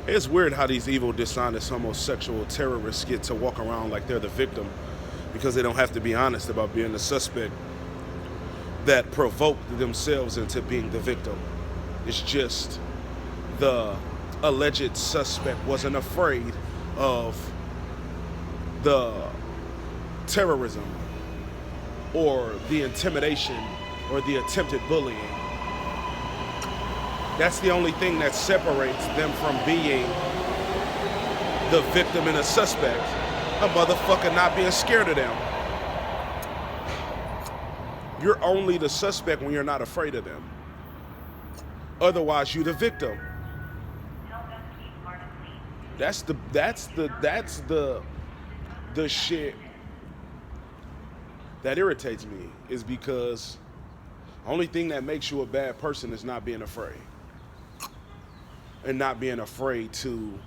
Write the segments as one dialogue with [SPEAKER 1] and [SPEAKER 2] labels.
[SPEAKER 1] It's weird how these evil, dishonest, homosexual terrorists get to walk around like they're the victim because they don't have to be honest about being the suspect that provoked themselves into being the victim. It's just the alleged suspect wasn't afraid of the terrorism or the intimidation or the attempted bullying. That's the only thing that separates them from being the victim and a suspect. A motherfucker not being scared of them. You're only the suspect when you're not afraid of them. Otherwise, you're the victim. That's the shit that irritates me is because the only thing that makes you a bad person is not being afraid. And not being afraid to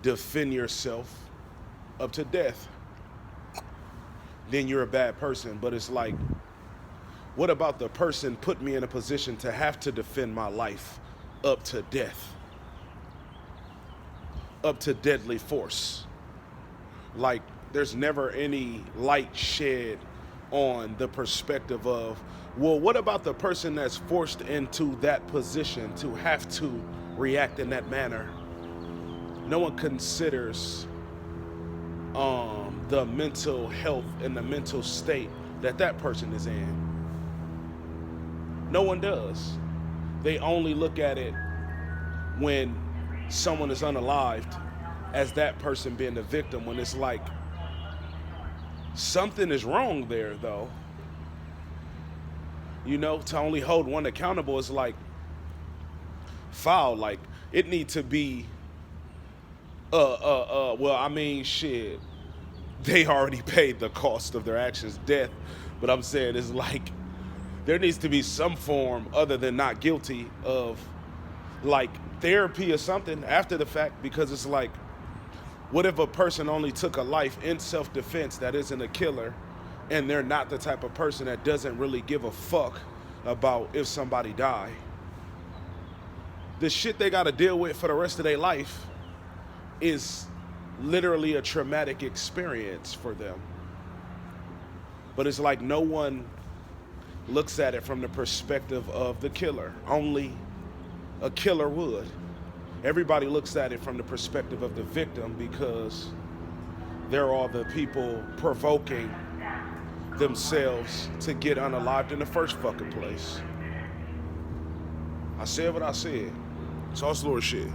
[SPEAKER 1] defend yourself up to death. Then you're a bad person. But it's like, what about the person put me in a position to have to defend my life up to death? Up to deadly force. Like, there's never any light shed on the perspective of, well, what about the person that's forced into that position to have to react in that manner? No one considers the mental health and the mental state that that person is in. No one does. They only look at it when someone is unalived as that person being the victim, when it's like something is wrong there, though. You know, to only hold one accountable is like foul. Like, it need to be well, I mean, shit, they already paid the cost of their actions, death. But I'm saying it's like there needs to be some form other than not guilty of like therapy or something after the fact, because it's like, what if a person only took a life in self-defense that isn't a killer, and they're not the type of person that doesn't really give a fuck about if somebody die? The shit they gotta deal with for the rest of their life is literally a traumatic experience for them. But it's like no one looks at it from the perspective of the killer. Only a killer would. Everybody looks at it from the perspective of the victim because they're all the people provoking themselves to get unalived in the first fucking place. I said what I said. Sauce Lord shit.